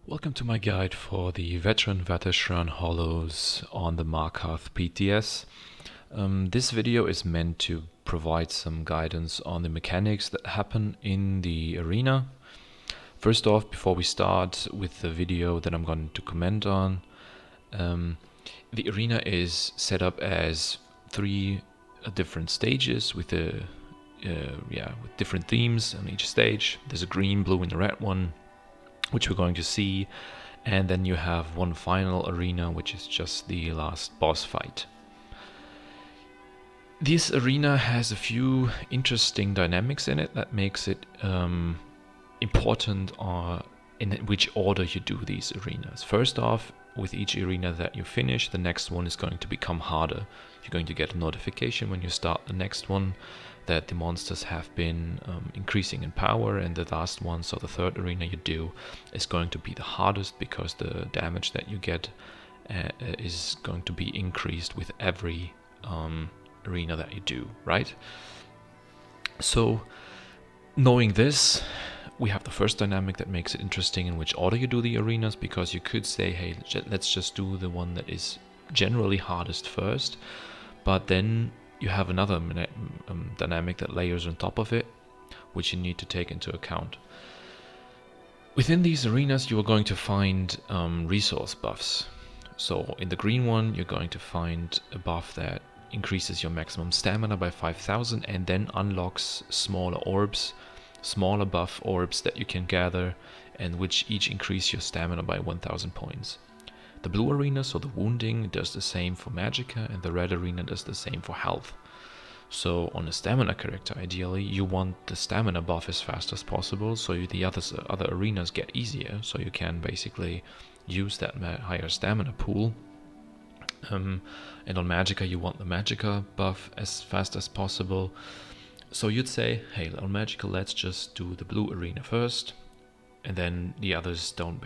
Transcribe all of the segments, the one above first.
Welcome to my guide for the Veteran Vateshran Hollows on the Markarth PTS. This video is meant to provide some guidance on the mechanics that happen in the arena. First off, before we start with the video that I'm going to comment on, the arena is set up as three different stages with with different themes on each stage. There's a green, blue, and a red one, which we're going to see, and then you have one final arena, which is just the last boss fight. This arena has a few interesting dynamics in it that makes it important in which order you do these arenas. First off, with each arena that you finish, the next one is going to become harder. You're going to get a notification when you start the next one that the monsters have been increasing in power, and the last one, so the third arena you do, is going to be the hardest because the damage that you get is going to be increased with every arena that you do, right? So, knowing this, we have the first dynamic that makes it interesting in which order you do the arenas, because you could say, hey, let's just do the one that is generally hardest first, but then you have another dynamic that layers on top of it, which you need to take into account. Within these arenas, you are going to find resource buffs. So in the green one, you're going to find a buff that increases your maximum stamina by 5,000 and then unlocks smaller orbs, smaller buff orbs that you can gather, and which each increase your stamina by 1,000 points. The blue arena, so the wounding, does the same for Magicka, and the red arena does the same for health. So on a stamina character, ideally, you want the stamina buff as fast as possible, so the other arenas get easier, so you can basically use that higher stamina pool. And on Magicka, you want the Magicka buff as fast as possible. So you'd say, hey, on Magicka, let's just do the blue arena first, and then the others don't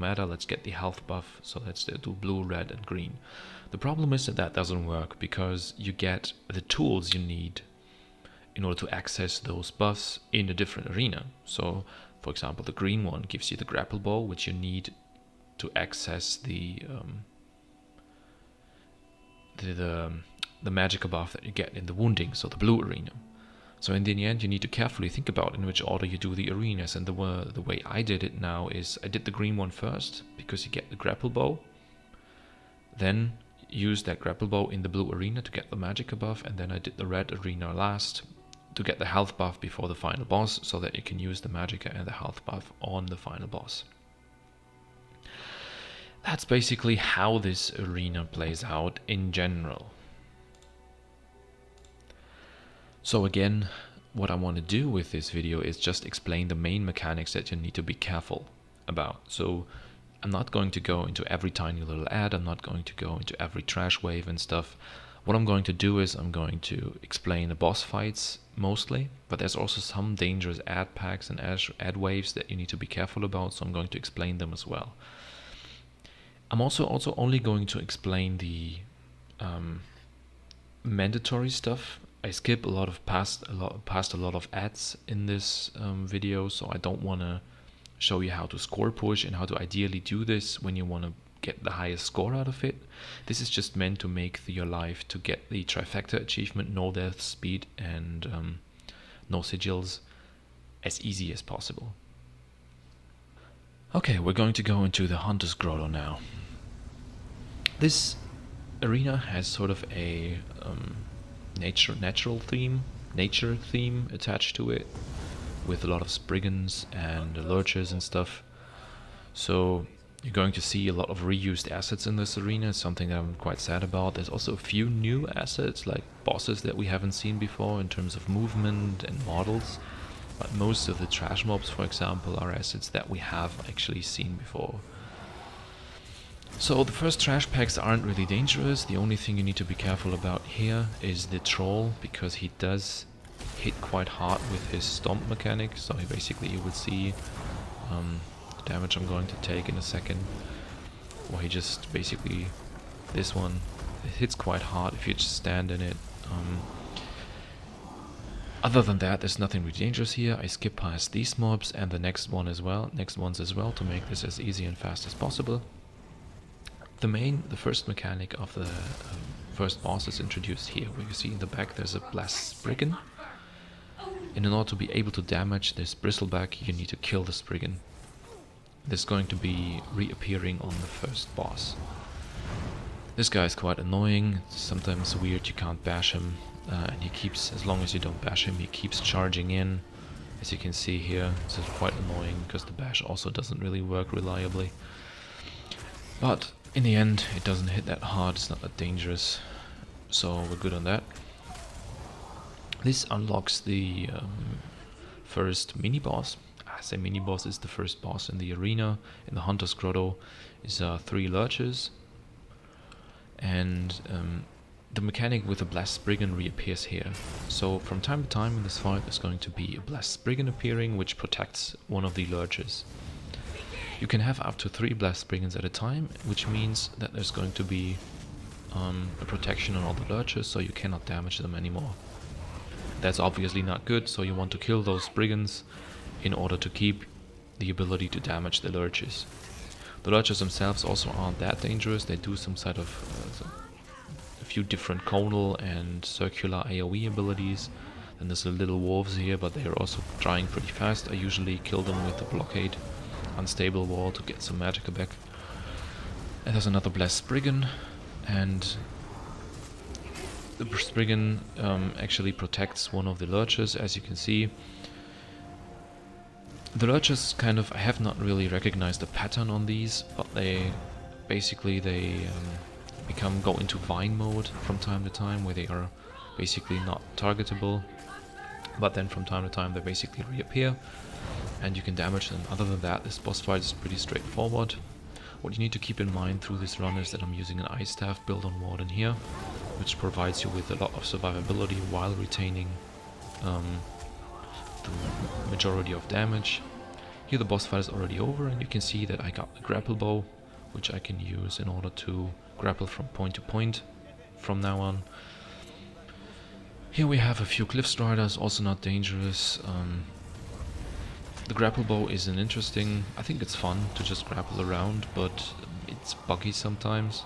matter. Let's get the health buff, so let's do blue, red, and green. The problem is that doesn't work, because you get the tools you need in order to access those buffs in a different arena. So, for example, the green one gives you the grapple bow, which you need to access the Magicka buff that you get in the wounding, so the blue arena. So in the end, you need to carefully think about in which order you do the arenas, and the way I did it now is I did the green one first, because you get the grapple bow, then use that grapple bow in the blue arena to get the Magicka buff, and then I did the red arena last to get the health buff before the final boss, so that you can use the Magicka and the health buff on the final boss. That's basically how this arena plays out in general. So again, what I want to do with this video is just explain the main mechanics that you need to be careful about. So I'm not going to go into every tiny little ad, I'm not going to go into every trash wave and stuff. What I'm going to do is I'm going to explain the boss fights mostly, but there's also some dangerous ad packs and ad waves that you need to be careful about, so I'm going to explain them as well. I'm also only going to explain the mandatory stuff. I skip past a lot of ads in this video, so I don't want to show you how to score push and how to ideally do this when you want to get the highest score out of it. This is just meant to make your life to get the Trifecta achievement, no death, speed, and no sigils, as easy as possible. Okay, we're going to go into the Hunter's Grotto now. This arena has sort of a nature theme attached to it, with a lot of Spriggans and Lurchers and stuff. So you're going to see a lot of reused assets in this arena. It's something that I'm quite sad about. There's also a few new assets, like bosses that we haven't seen before in terms of movement and models, but most of the trash mobs, for example, are assets that we have actually seen before. So the first trash packs aren't really dangerous. The only thing you need to be careful about here is the troll, because he does hit quite hard with his stomp mechanic. So you will see the damage I'm going to take in a second, where he just this one, it hits quite hard if you just stand in it. Other than that, there's nothing really dangerous here. I skip past these mobs and the next ones as well, to make this as easy and fast as possible. The first mechanic of the first boss is introduced here, where you see in the back there's a blast spriggan. And in order to be able to damage this bristleback, you need to kill the spriggan. This is going to be reappearing on the first boss. This guy is quite annoying, it's sometimes weird, you can't bash him. And he keeps, as long as you don't bash him, he keeps charging in. As you can see here, this is quite annoying because the bash also doesn't really work reliably. But in the end, it doesn't hit that hard, it's not that dangerous, so we're good on that. This unlocks the first mini-boss. I say mini-boss is the first boss in the arena. In the Hunter's Grotto is 3 Lurchers. And the mechanic with the Blast Spriggan reappears here. So from time to time in this fight there's going to be a Blast Spriggan appearing which protects one of the Lurchers. You can have up to 3 Blast Spriggans at a time, which means that there's going to be a protection on all the Lurchers, so you cannot damage them anymore. That's obviously not good, so you want to kill those Spriggans in order to keep the ability to damage the Lurchers. The Lurchers themselves also aren't that dangerous, they do some sort of a few different conal and circular AoE abilities. Then there's the little wolves here, but they are also drying pretty fast. I usually kill them with the blockade unstable wall to get some Magicka back. And there's another Blast Spriggan, and the Spriggan actually protects one of the Lurchers, as you can see. The Lurchers kind of, I have not really recognized a pattern on these, but they basically go into vine mode from time to time, where they are basically not targetable, but then from time to time they basically reappear and you can damage them. Other than that, this boss fight is pretty straightforward. What you need to keep in mind through this run is that I'm using an Ice Staff build on Warden here, which provides you with a lot of survivability while retaining the majority of damage. Here the boss fight is already over, and you can see that I got the grapple bow, which I can use in order to grapple from point to point from now on. Here we have a few cliff striders, also not dangerous. The grapple bow is an interesting, I think it's fun to just grapple around, but it's buggy sometimes.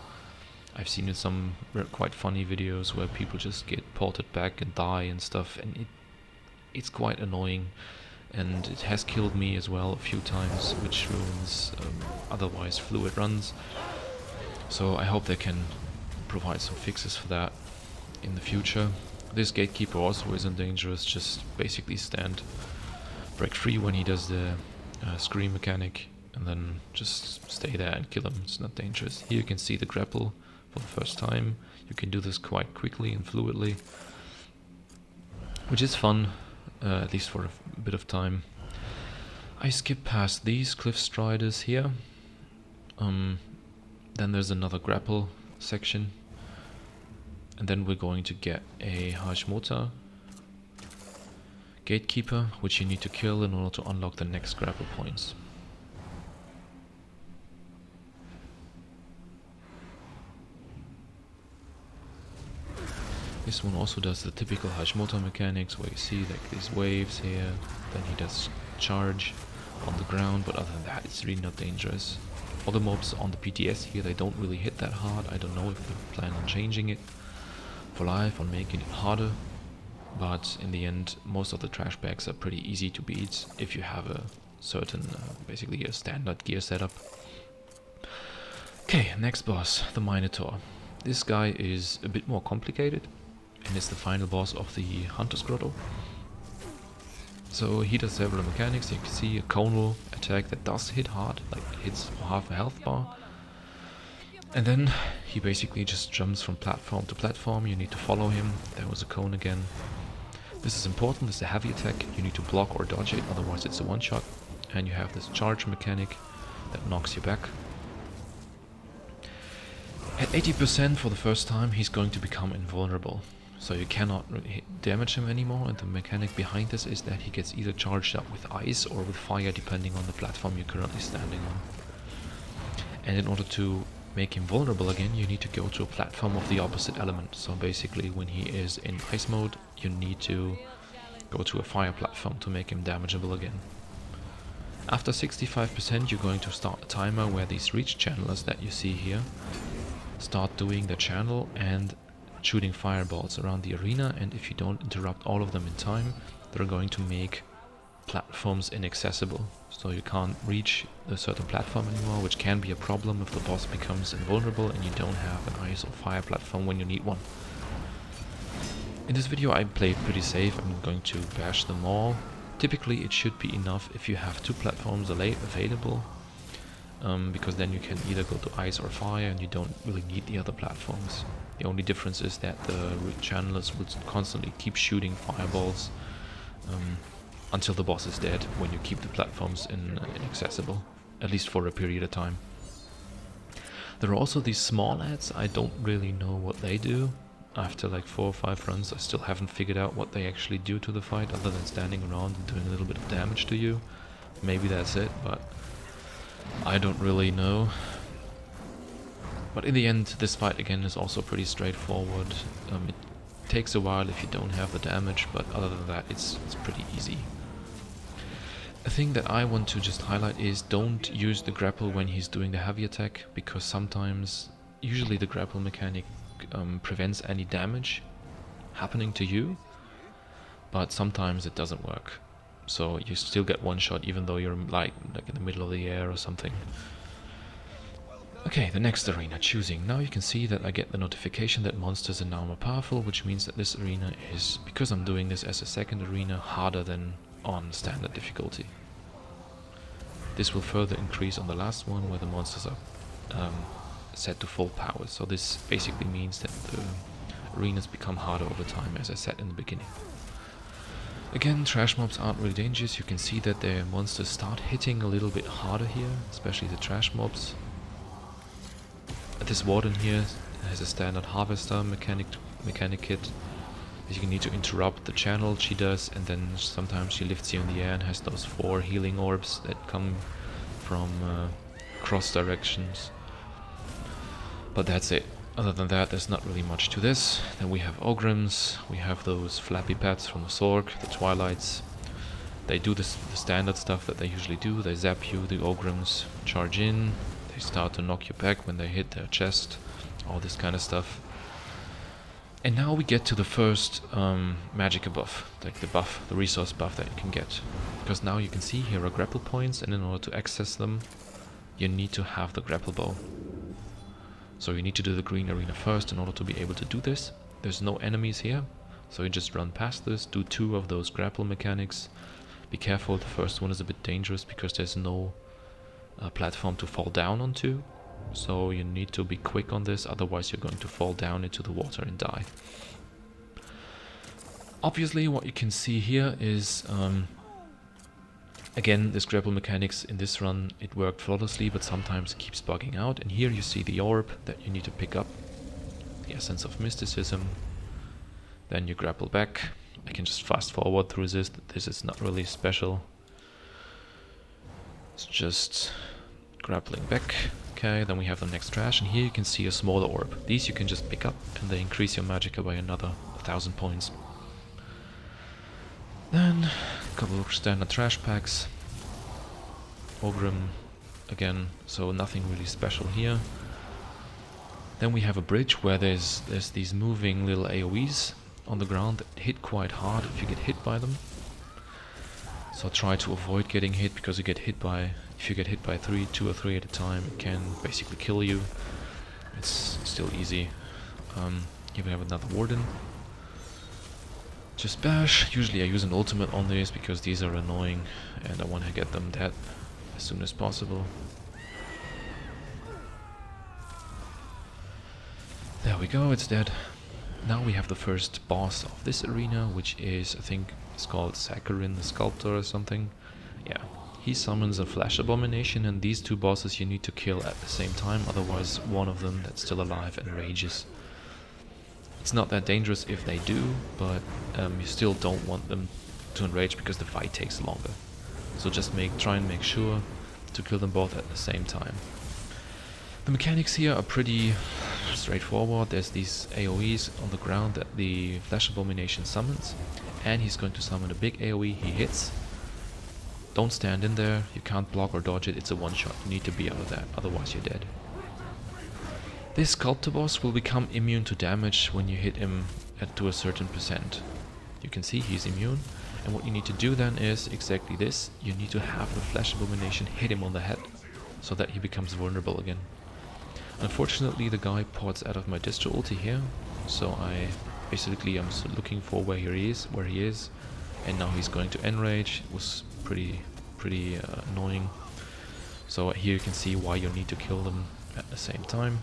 I've seen in some quite funny videos where people just get ported back and die and stuff, and it's quite annoying, and it has killed me as well a few times, which ruins otherwise fluid runs. So I hope they can provide some fixes for that in the future. This gatekeeper also isn't dangerous, just basically break free when he does the scream mechanic, and then just stay there and kill him. It's not dangerous. Here you can see the grapple for the first time. You can do this quite quickly and fluidly, which is fun, at least for a bit of time. I skip past these cliff striders here. Then there's another grapple section, and then we're going to get a Hashmota gatekeeper, which you need to kill in order to unlock the next grapple points. This one also does the typical Hashmota mechanics, where you see like these waves here, then he does charge on the ground, but other than that it's really not dangerous. All the mobs on the PTS here, they don't really hit that hard. I don't know if they plan on changing it for life, on making it harder, but in the end most of the trash bags are pretty easy to beat if you have a certain, basically a standard gear setup. Okay, next boss, the Minotaur. This guy is a bit more complicated, and it's the final boss of the Hunter's Grotto. So he does several mechanics. You can see a conal attack that does hit hard, like hits half a health bar. And then he basically just jumps from platform to platform. You need to follow him. There was a cone again. This is important. This is a heavy attack. You need to block or dodge it, otherwise it's a one-shot. And you have this charge mechanic that knocks you back. At 80% for the first time, he's going to become invulnerable. So you cannot damage him anymore, and the mechanic behind this is that he gets either charged up with ice or with fire, depending on the platform you're currently standing on. And in order to make him vulnerable again, you need to go to a platform of the opposite element. So basically when he is in ice mode, you need to go to a fire platform to make him damageable again. After 65% you're going to start a timer where these reach channelers that you see here start doing the channel and shooting fireballs around the arena, and if you don't interrupt all of them in time, they're going to make platforms inaccessible. So you can't reach a certain platform anymore, which can be a problem if the boss becomes invulnerable and you don't have an ice or fire platform when you need one. In this video I play pretty safe. I'm going to bash them all. Typically it should be enough if you have 2 platforms available, because then you can either go to ice or fire and you don't really need the other platforms. The only difference is that the channelers will constantly keep shooting fireballs until the boss is dead, when you keep the platforms inaccessible, at least for a period of time. There are also these small ads. I don't really know what they do. After like 4 or 5 runs I still haven't figured out what they actually do to the fight, other than standing around and doing a little bit of damage to you. Maybe that's it, but I don't really know. But in the end this fight again is also pretty straightforward. It takes a while if you don't have the damage, but other than that it's pretty easy. A thing that I want to just highlight is don't use the grapple when he's doing the heavy attack, because sometimes, usually the grapple mechanic prevents any damage happening to you, but sometimes it doesn't work. So you still get one shot even though you're like in the middle of the air or something. Okay, the next arena, choosing. Now you can see that I get the notification that monsters are now more powerful, which means that this arena is, because I'm doing this as a second arena, harder than on standard difficulty. This will further increase on the last one where the monsters are set to full power. So this basically means that the arenas become harder over time, as I said in the beginning. Again, trash mobs aren't really dangerous. You can see that the monsters start hitting a little bit harder here, especially the trash mobs. This warden here has a standard harvester mechanic kit. You need to interrupt the channel, she does, and then sometimes she lifts you in the air and has those 4 healing orbs that come from cross directions. But that's it. Other than that, there's not really much to this. Then we have Ogrims, we have those flappy pads from the Sorg, the Twilights. They do the standard stuff that they usually do. They zap you, the Ogrims charge in, they start to knock you back when they hit their chest, all this kind of stuff. And now we get to the first Magicka buff, like the resource buff that you can get. Because now you can see here are grapple points, and in order to access them, you need to have the grapple bow. So you need to do the green arena first in order to be able to do this. There's no enemies here, so you just run past this, do 2 of those grapple mechanics. Be careful, the first one is a bit dangerous because there's no platform to fall down onto. So you need to be quick on this, otherwise you're going to fall down into the water and die. Obviously what you can see here is, again, this grapple mechanics in this run, it worked flawlessly, but sometimes it keeps bugging out. And here you see the orb that you need to pick up, the Essence of Mysticism. Then you grapple back. I can just fast forward through this. This is not really special. It's just grappling back. Okay, then we have the next trash, and here you can see a smaller orb. These you can just pick up, and they increase your Magicka by another 1000 points. Then, a couple of standard trash packs. Ogrim, again, so nothing really special here. Then we have a bridge where there's these moving little AoEs on the ground that hit quite hard if you get hit by them. So try to avoid getting hit, because you get hit by, if you get hit by 2 or 3 at a time, it can basically kill you. It's still easy. Here we have another warden. Just bash. Usually I use an ultimate on these because these are annoying and I want to get them dead as soon as possible. There we go, it's dead. Now we have the first boss of this arena, which is, I think it's called Zakuryn the Sculptor or something. Yeah, he summons a flash abomination, and these 2 bosses you need to kill at the same time, otherwise one of them that's still alive enrages. It's not that dangerous if they do, but you still don't want them to enrage because the fight takes longer. So just try and make sure to kill them both at the same time. The mechanics here are pretty straightforward. There's these AoEs on the ground that the Flash Abomination summons, and he's going to summon a big AoE. He hits. Don't stand in there, you can't block or dodge it, it's a one-shot. You need to be out of that, otherwise you're dead. This Sculptor boss will become immune to damage when you hit him to a certain percent. You can see he's immune, and what you need to do then is exactly this. You need to have the Flash Abomination hit him on the head, so that he becomes vulnerable again. Unfortunately, the guy ports out of my distro ulti here, so I'm looking for where he is, and now he's going to enrage. It was pretty annoying. So here you can see why you need to kill them at the same time,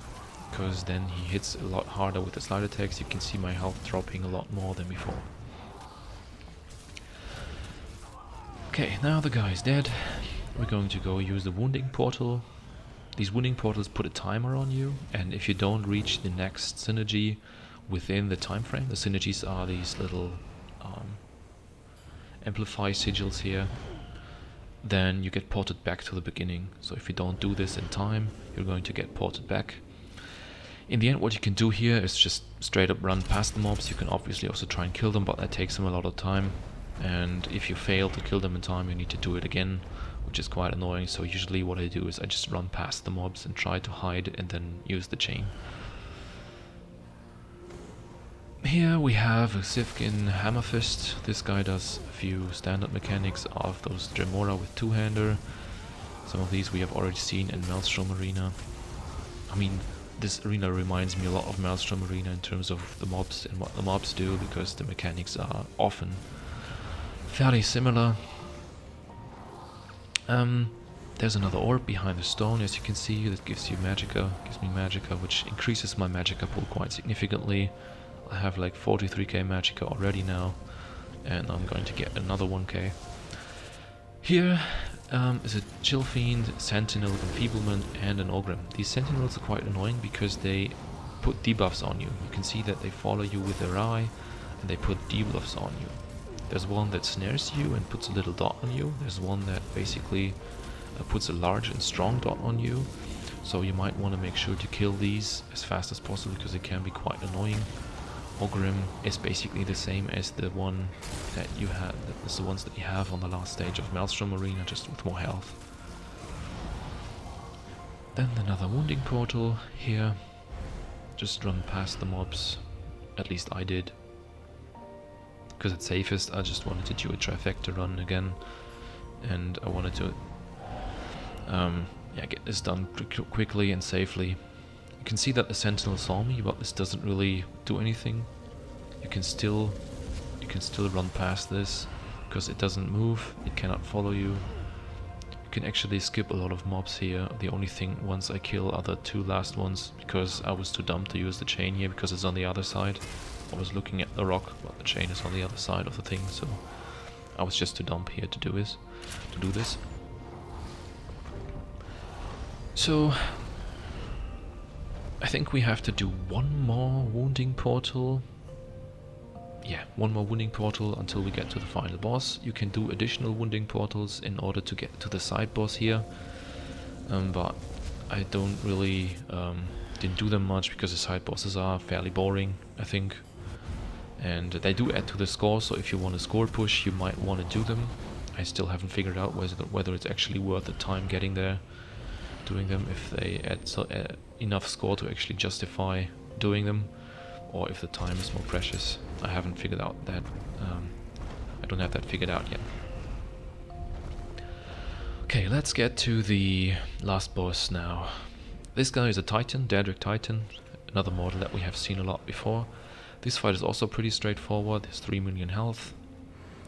because then he hits a lot harder with the slide attacks. You can see my health dropping a lot more than before. Okay, now the guy is dead. We're going to go use the wounding portal. These wounding portals put a timer on you, and if you don't reach the next synergy within the time frame, the synergies are these little amplify sigils here, then you get ported back to the beginning. So if you don't do this in time, you're going to get ported back. In the end, what you can do here is just straight up run past the mobs. You can obviously also try and kill them, but that takes them a lot of time. And if you fail to kill them in time, you need to do it again, which is quite annoying. So usually what I do is I just run past the mobs and try to hide and then use the chain. Here we have a Sivkin Hammerfist. This guy does a few standard mechanics of those Dremora with two-hander. Some of these we have already seen in Maelstrom Arena. I mean, this arena reminds me a lot of Maelstrom Arena in terms of the mobs and what the mobs do, because the mechanics are often fairly similar. There's another orb behind the stone, as you can see, that gives me Magicka, which increases my Magicka pool quite significantly. I have like 43k Magicka already now, and I'm going to get another 1k. Here is a Chillfiend, Sentinel, Enfeeblement, and an Ogrim. These Sentinels are quite annoying because they put debuffs on you. You can see that they follow you with their eye, and they put debuffs on you. There's one that snares you and puts a little dot on you. There's one that basically puts a large and strong dot on you. So you might want to make sure to kill these as fast as possible, because it can be quite annoying. Ogrim is basically the same as the one that you had, that's the ones that you have on the last stage of Maelstrom Arena, just with more health. Then another wounding portal here. Just run past the mobs, at least I did. Because it's safest, I just wanted to do a Trifecta run again, and I wanted to get this done quickly and safely. You can see that the Sentinel saw me, but this doesn't really do anything. You can still run past this, because it doesn't move, it cannot follow you. You can actually skip a lot of mobs here. The only thing once I kill are the two last ones, because I was too dumb to use the chain here, because it's on the other side. I was looking at the rock, but the chain is on the other side of the thing, so I was just too dumb here to do this. So I think we have to do one more wounding portal. Yeah, one more wounding portal until we get to the final boss. You can do additional wounding portals in order to get to the side boss here, but I don't really didn't do them much, because the side bosses are fairly boring, I think. And they do add to the score, so if you want a score push, you might want to do them. I still haven't figured out whether it's actually worth the time getting there, doing them, if they add enough score to actually justify doing them, or if the time is more precious. I haven't figured out that. I don't have that figured out yet. Okay, let's get to the last boss now. This guy is a Titan, Daedric Titan, another model that we have seen a lot before. This fight is also pretty straightforward. There's 3 million health.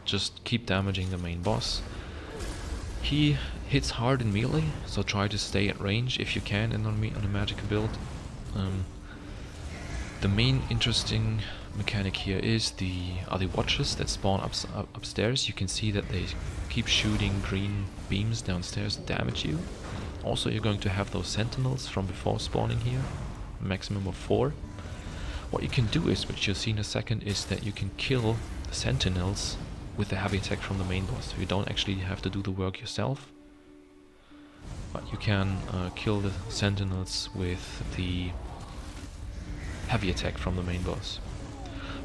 Just keep damaging the main boss. He hits hard in melee, so try to stay at range if you can on a Magicka build. The main interesting mechanic here is the watchers that spawn upstairs. You can see that they keep shooting green beams downstairs to damage you. Also, you're going to have those sentinels from before spawning here, a maximum of 4. What you can do is, which you'll see in a second, is that you can kill the sentinels with the heavy attack from the main boss. So you don't actually have to do the work yourself, but you can kill the sentinels with the heavy attack from the main boss.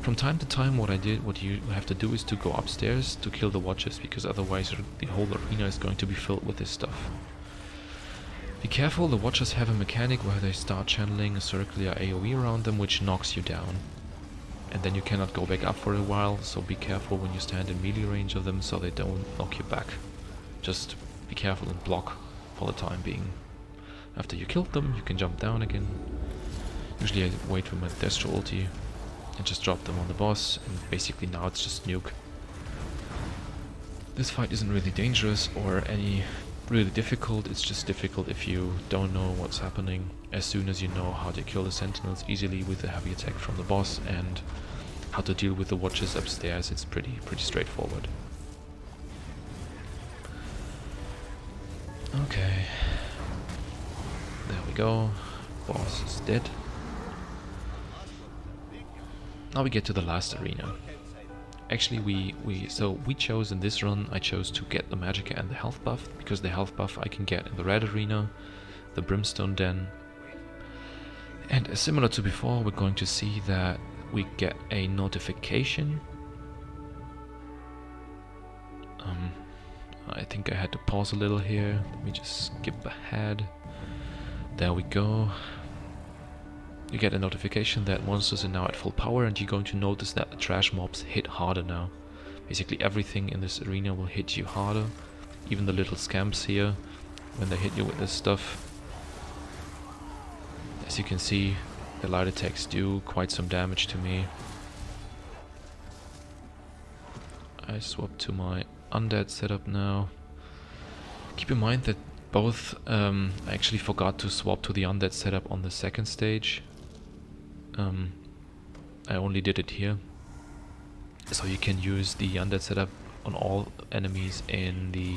From time to time what you have to do is to go upstairs to kill the Watchers, because otherwise the whole arena is going to be filled with this stuff. Be careful, the Watchers have a mechanic where they start channeling a circular AoE around them which knocks you down. And then you cannot go back up for a while, so be careful when you stand in melee range of them so they don't knock you back. Just be careful and block for the time being. After you killed them, you can jump down again. Usually I wait for my Destro ulti and just drop them on the boss, and basically now it's just nuke. This fight isn't really dangerous or any really difficult, it's just difficult if you don't know what's happening. As soon as you know how to kill the sentinels easily with a heavy attack from the boss and how to deal with the Watchers upstairs, it's pretty straightforward. Okay, there we go, boss is dead. Now we get to the last arena. Actually we chose in this run, I chose to get the Magicka and the health buff, because the health buff I can get in the red arena, the Brimstone Den. And similar to before, we're going to see that we get a notification. I think I had to pause a little here. Let me just skip ahead. There we go. You get a notification that monsters are now at full power, and you're going to notice that the trash mobs hit harder now. Basically everything in this arena will hit you harder. Even the little scamps here, when they hit you with this stuff. As you can see, the light attacks do quite some damage to me. I swap to my undead setup now. Keep in mind that both, I actually forgot to swap to the undead setup on the second stage. I only did it here. So you can use the undead setup on all enemies in the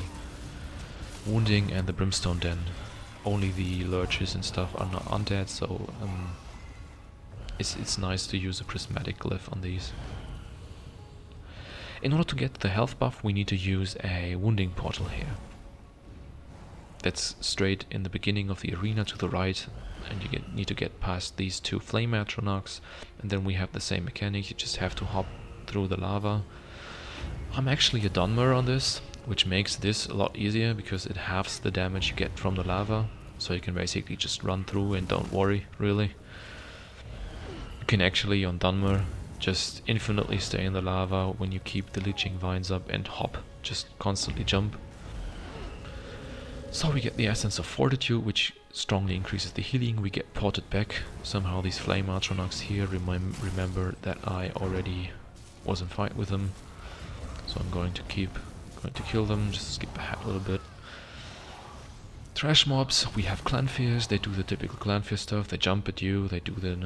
wounding and the Brimstone Den. Only the lurchers and stuff are not undead, so it's nice to use a prismatic glyph on these. In order to get the health buff, we need to use a wounding portal here. That's straight in the beginning of the arena to the right, and you need to get past these two flame atronachs, and then we have the same mechanic. You just have to hop through the lava. I'm actually a Dunmer on this, which makes this a lot easier because it halves the damage you get from the lava, so you can basically just run through and don't worry, really. You can actually, on Dunmer, just infinitely stay in the lava when you keep the leeching vines up and hop, just constantly jump. So we get the Essence of Fortitude, which strongly increases the healing. We get ported back. Somehow these flame atronachs here remember that I already was in fight with them, so I'm going to kill them. Just skip ahead a little bit. Trash mobs, we have Clanfears. They do the typical Clanfear stuff. They jump at you, they do the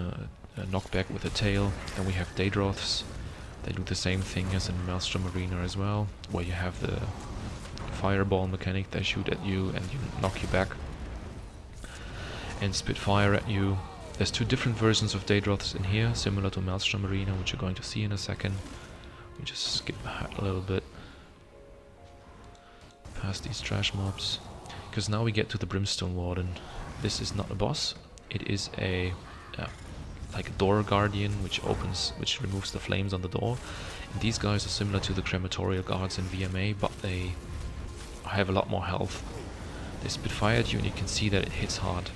knockback with the tail. Then we have Daedroths. They do the same thing as in Maelstrom Arena as well, where you have the fireball mechanic. They shoot at you and you knock you back and spit fire at you. There's two different versions of Daedroths in here, similar to Maelstrom Arena, which you're going to see in a second. We just skip ahead a little bit past these trash mobs, because now we get to the Brimstone Warden. This is not a boss, it is a like a door guardian which removes the flames on the door. And these guys are similar to the crematorial guards in VMA, but they have a lot more health. They spit fire at you and you can see that it hits hard.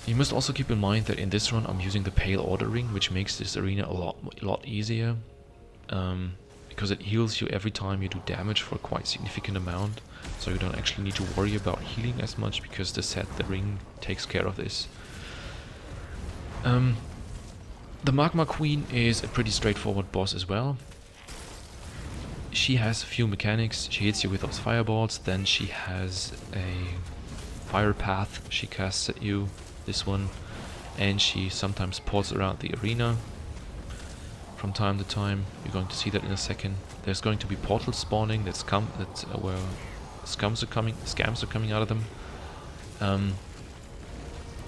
You must also keep in mind that in this run I'm using the Pale Order Ring, which makes this arena a lot easier, because it heals you every time you do damage for a quite significant amount, so you don't actually need to worry about healing as much, because the ring takes care of this. The Magma Queen is a pretty straightforward boss as well. She has a few mechanics. She hits you with those fireballs, then she has a fire path she casts at you, this one, and she sometimes ports around the arena from time to time. You're going to see that in a second. There's going to be portals spawning where scams are coming out of them.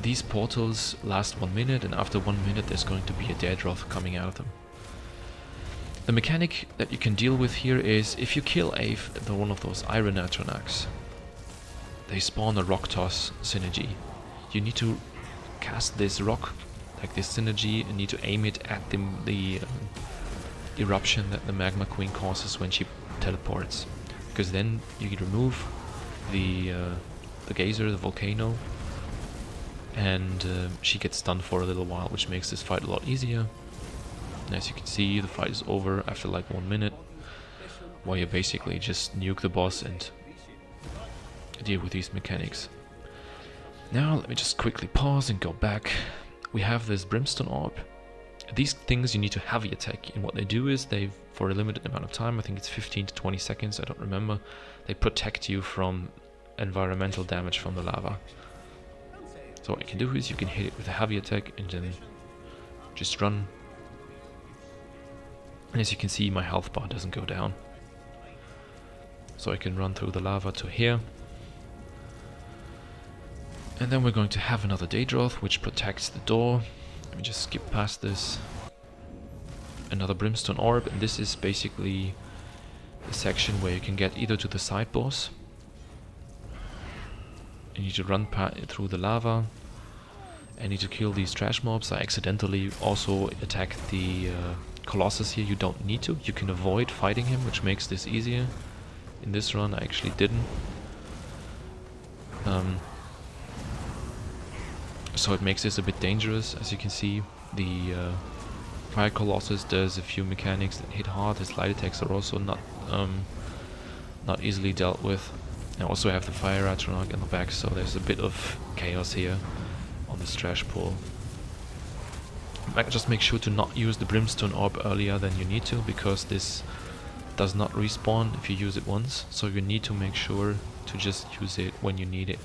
These portals last 1 minute, and after 1 minute there's going to be a Daedroth coming out of them. The mechanic that you can deal with here is, if you kill one of those Iron Atronachs, they spawn a Rock Toss synergy. You need to cast this rock, like this synergy, and need to aim it at the eruption that the Magma Queen causes when she teleports. Because then you can remove the geyser, the volcano, and she gets stunned for a little while, which makes this fight a lot easier. And as you can see, the fight is over after like 1 minute, where you basically just nuke the boss and deal with these mechanics. Now let me just quickly pause and go back. We have this Brimstone Orb. These things you need to heavy attack, and what they do is they, for a limited amount of time, I think it's 15 to 20 seconds, I don't remember, they protect you from environmental damage from the lava. So what you can do is you can hit it with a heavy attack and then just run. And as you can see, my health bar doesn't go down. So I can run through the lava to here. And then we're going to have another Daedroth, which protects the door. Let me just skip past this. Another Brimstone Orb, and this is basically the section where you can get either to the side boss. You need to run through the lava. I need to kill these trash mobs. I accidentally also attacked the Colossus here. You don't need to. You can avoid fighting him, which makes this easier. In this run I actually didn't. So it makes this a bit dangerous. As you can see, the Fire Colossus does a few mechanics that hit hard. His light attacks are also not easily dealt with. I also have the Fire Rahdgarak in the back, so there's a bit of chaos here on this trash pool. Just make sure to not use the Brimstone Orb earlier than you need to, because this does not respawn if you use it once, so you need to make sure to just use it when you need it.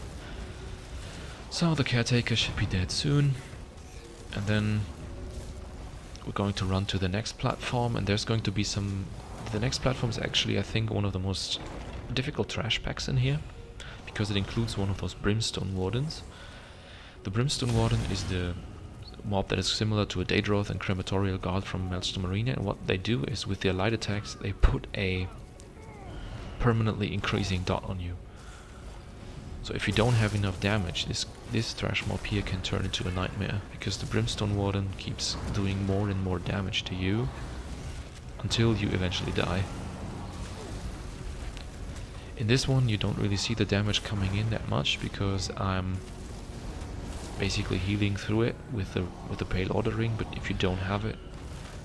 So the Caretaker should be dead soon, and then we're going to run to the next platform, and there's going to be some... The next platform is actually, I think, one of the most difficult trash packs in here, because it includes one of those Brimstone Wardens. The Brimstone Warden is the mob that is similar to a Daedroth and Crematorial Guard from Maelstrom Arena, and what they do is with their light attacks they put a permanently increasing dot on you. So if you don't have enough damage, this trash mob here can turn into a nightmare, because the Brimstone Warden keeps doing more and more damage to you until you eventually die. In this one you don't really see the damage coming in that much, because I'm basically healing through it with the Pyrelord ring, but if you don't have it,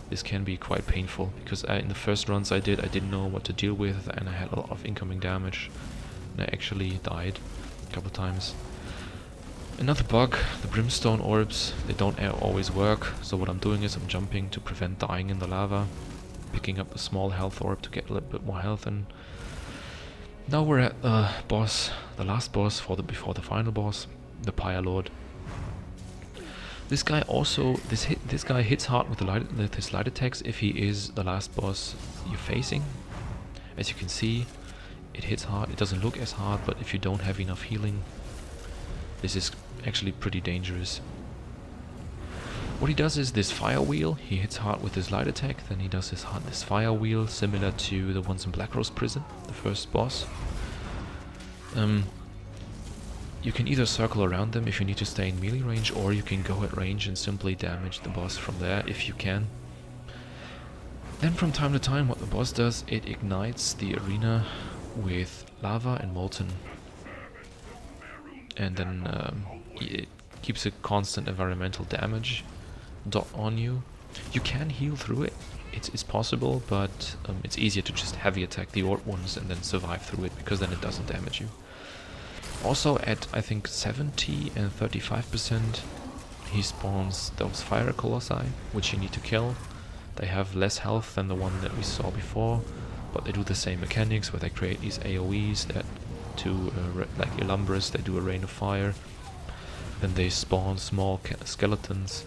this can be quite painful, because in the first runs I didn't know what to deal with, and I had a lot of incoming damage, and I actually died a couple of times. Another bug, the Brimstone Orbs, they don't always work, so what I'm doing is I'm jumping to prevent dying in the lava, picking up a small health orb to get a little bit more health, and now we're at the boss, the last boss before the final boss, the Pyrelord. This guy also, this guy hits hard with his light attacks if he is the last boss you're facing. As you can see, it hits hard. It doesn't look as hard, but if you don't have enough healing, this is actually pretty dangerous. What he does is this fire wheel. He hits hard with his light attack, then he does this fire wheel similar to the ones in Blackrose Prison, the first boss. You can either circle around them if you need to stay in melee range, or you can go at range and simply damage the boss from there if you can. Then from time to time what the boss does, it ignites the arena with lava and molten. And then it keeps a constant environmental damage dot on you. You can heal through it, it's possible, but it's easier to just heavy attack the orb ones and then survive through it, because then it doesn't damage you. Also at, I think, 70 and 35%, he spawns those fire colossi, which you need to kill. They have less health than the one that we saw before, but they do the same mechanics, where they create these AoEs that do, like Elumbris, they do a rain of fire. Then they spawn small skeletons.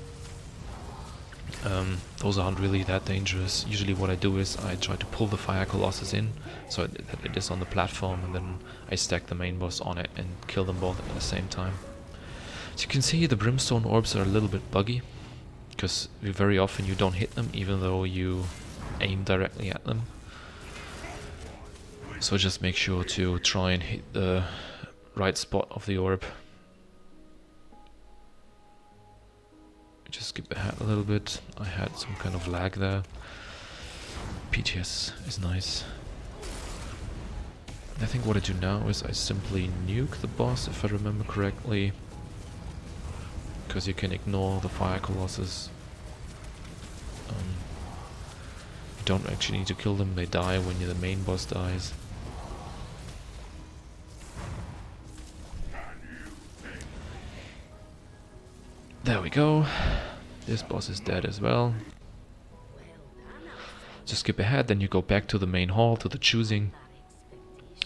Those aren't really that dangerous. Usually what I do is I try to pull the Fire Colossus in, so that it is on the platform, and then I stack the main boss on it and kill them both at the same time. As you can see, the Brimstone Orbs are a little bit buggy, because very often you don't hit them even though you aim directly at them. So just make sure to try and hit the right spot of the orb. Just skip ahead a little bit. I had some kind of lag there. PTS is nice. I think what I do now is I simply nuke the boss, if I remember correctly. Because you can ignore the fire colossus. You don't actually need to kill them, they die when the main boss dies. There we go. This boss is dead as well. Just skip ahead, then you go back to the main hall, to the choosing.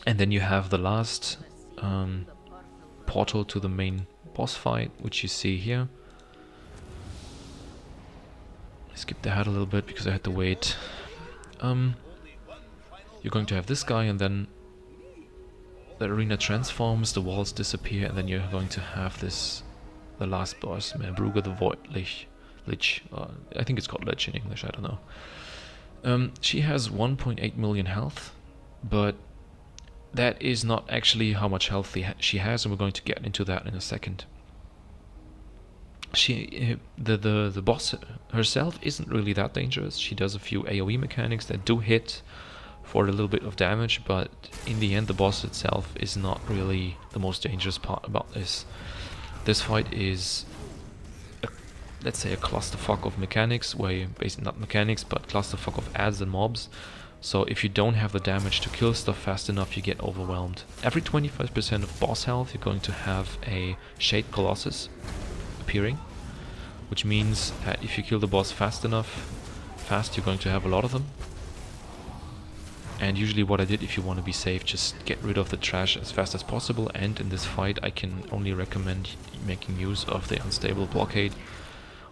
And then you have the last portal to the main boss fight, which you see here. I skipped ahead a little bit because I had to wait. You're going to have this guy, and then the arena transforms, the walls disappear, and then you're going to have this, the last boss, Maebroogha the Void Lich. I think it's called Lich in English, I don't know. She has 1.8 million health, but that is not actually how much health she has, and we're going to get into that in a second. The boss herself isn't really that dangerous. She does a few AoE mechanics that do hit for a little bit of damage, but in the end the boss itself is not really the most dangerous part about this. This fight is, let's say, a clusterfuck of mechanics, where you basically, not mechanics, but clusterfuck of adds and mobs. So if you don't have the damage to kill stuff fast enough, you get overwhelmed. Every 25% of boss health, you're going to have a Shade Colossus appearing, which means that if you kill the boss fast, you're going to have a lot of them. And usually what I did, if you want to be safe, just get rid of the trash as fast as possible, and in this fight I can only recommend making use of the unstable blockade,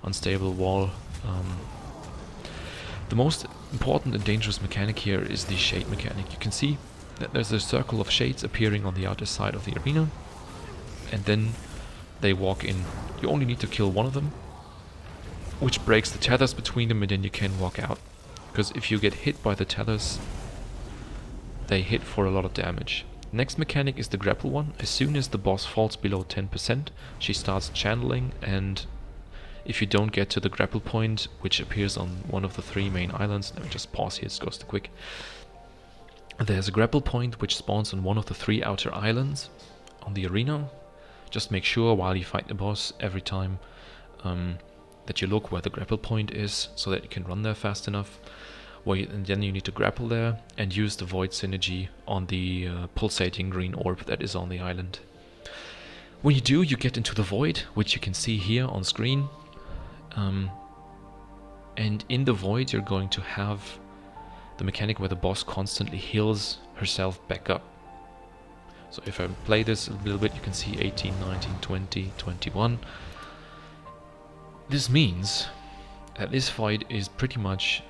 unstable wall. The most important and dangerous mechanic here is the shade mechanic. You can see that there's a circle of shades appearing on the outer side of the arena, and then they walk in. You only need to kill one of them, which breaks the tethers between them, and then you can walk out. Because if you get hit by the tethers, they hit for a lot of damage. Next mechanic is the grapple one. As soon as the boss falls below 10%, she starts channeling, and if you don't get to the grapple point, which appears on one of the 3 main islands, let me just pause here, it goes too quick. There's a grapple point which spawns on one of the 3 outer islands on the arena. Just make sure while you fight the boss every time that you look where the grapple point is, so that you can run there fast enough. And then you need to grapple there and use the void synergy on the pulsating green orb that is on the island. When you do, you get into the void, which you can see here on screen. And in the void you're going to have the mechanic where the boss constantly heals herself back up. So if I play this a little bit, you can see 18, 19, 20, 21. This means that this fight is pretty much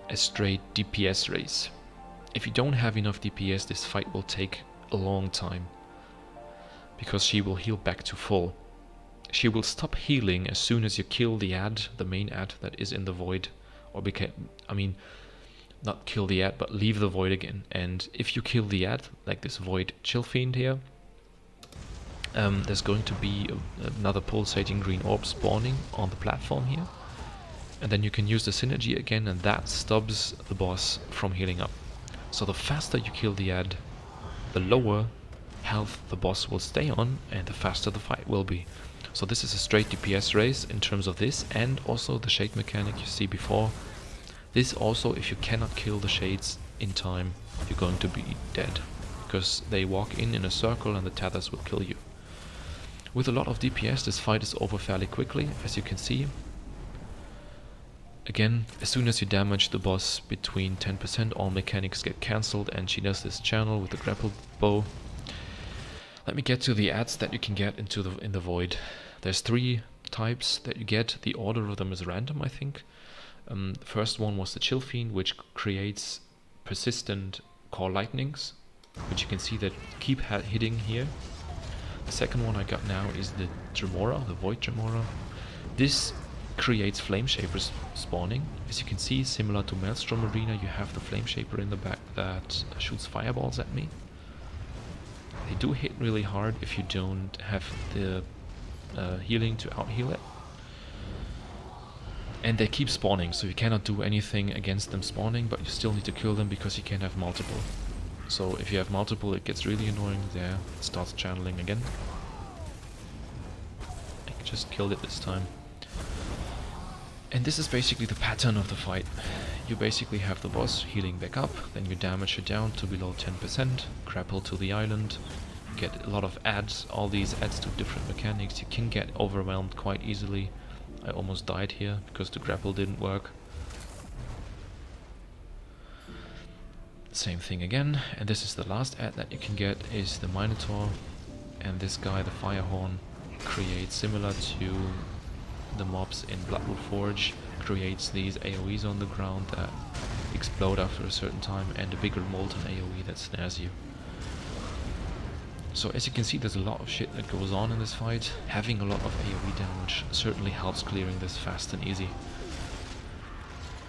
a straight DPS race. If you don't have enough DPS, this fight will take a long time, because she will heal back to full. She will stop healing as soon as you kill the main ad that is in the void, or not kill the ad, but leave the void again. And if you kill the ad, like this void Chillfiend here, there's going to be another pulsating green orb spawning on the platform here. And then you can use the synergy again, and that stops the boss from healing up. So the faster you kill the ad, the lower health the boss will stay on, and the faster the fight will be. So this is a straight DPS race in terms of this, and also the shade mechanic you see before. This also, if you cannot kill the shades in time, you're going to be dead, because they walk in a circle and the tethers will kill you. With a lot of DPS, this fight is over fairly quickly, as you can see. Again, as soon as you damage the boss between 10%, all mechanics get cancelled, and she does this channel with the grapple bow. Let me get to the adds that you can get in the void. There's 3 types that you get. The order of them is random, I think. The first one was the Chillfiend, which creates persistent core lightnings, which you can see that keep hitting here. The second one I got now is the Dremora, the Void Dremora. This creates Flame Shapers spawning. As you can see, similar to Maelstrom Arena, you have the Flame Shaper in the back that shoots fireballs at me. They do hit really hard if you don't have the healing to out-heal it. And they keep spawning, so you cannot do anything against them spawning, but you still need to kill them because you can't have multiple. So if you have multiple, it gets really annoying. There, it starts channeling again. I just killed it this time. And this is basically the pattern of the fight. You basically have the boss healing back up, then you damage it down to below 10%, grapple to the island, get a lot of adds. All these adds to different mechanics. You can get overwhelmed quite easily. I almost died here because the grapple didn't work. Same thing again, and this is the last add that you can get is the Minotaur, and this guy, the Firehorn, creates similar to the mobs in Bloodwood Forge, creates these AoEs on the ground that explode after a certain time, and a bigger molten AoE that snares you. So as you can see, there's a lot of shit that goes on in this fight. Having a lot of AoE damage certainly helps clearing this fast and easy.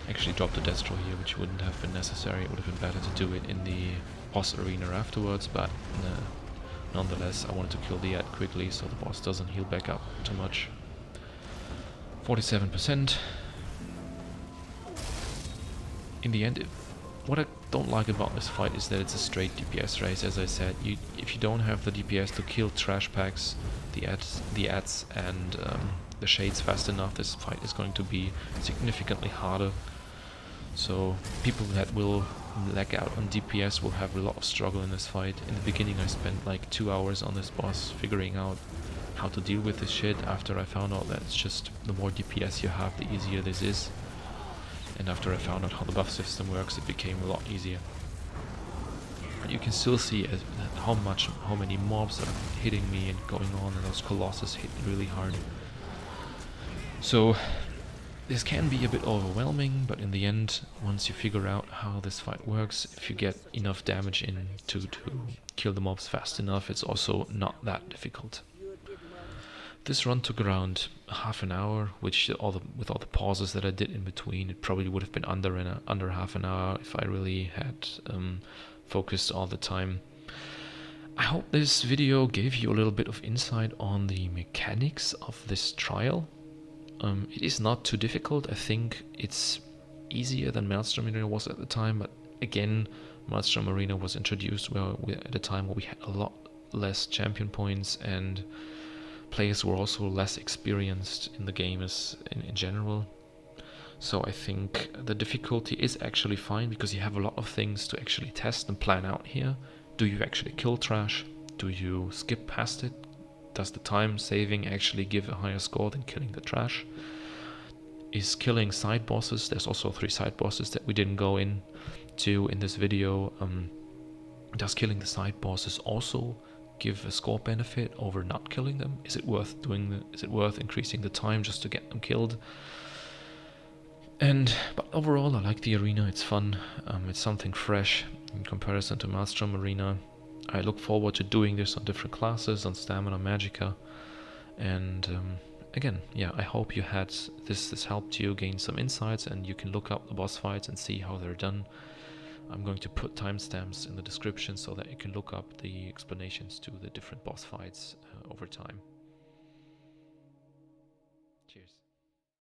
Actually dropped a Destroy here, which wouldn't have been necessary. It would have been better to do it in the boss arena afterwards, but nonetheless, I wanted to kill the ad quickly so the boss doesn't heal back up too much. 47%. In the end, what I don't like about this fight is that it's a straight DPS race. As I said, if you don't have the DPS to kill trash packs, the ads and the shades fast enough, this fight is going to be significantly harder. So people that will lag out on DPS will have a lot of struggle in this fight. In the beginning I spent like 2 hours on this boss figuring out how to deal with this shit after I found out that it's just the more DPS you have, the easier this is. And after I found out how the buff system works, it became a lot easier. But you can still see how many mobs are hitting me and going on, and those colossus hit really hard. So this can be a bit overwhelming, but in the end, once you figure out how this fight works, if you get enough damage in to kill the mobs fast enough, it's also not that difficult. This run took around half an hour, which with all the pauses that I did in between, it probably would have been under half an hour if I really had focused all the time. I hope this video gave you a little bit of insight on the mechanics of this trial. It is not too difficult. I think it's easier than Maelstrom Arena was at the time, but again, Maelstrom Arena was introduced at a time where we had a lot less champion points, and players were also less experienced in the game in general. So I think the difficulty is actually fine because you have a lot of things to actually test and plan out here. Do you actually kill trash? Do you skip past it? Does the time saving actually give a higher score than killing the trash? Is killing side bosses, there's also 3 side bosses that we didn't go into in this video, does killing the side bosses also give a score benefit over not killing them? Is it worth increasing the time just to get them killed? But overall, I like the arena. It's fun. It's something fresh in comparison to Maelstrom Arena. I look forward to doing this on different classes, on Stamina, Magicka, and again, yeah, I hope you had this helped you gain some insights, and you can look up the boss fights and see how they're done. I'm going to put timestamps in the description so that you can look up the explanations to the different boss fights over time.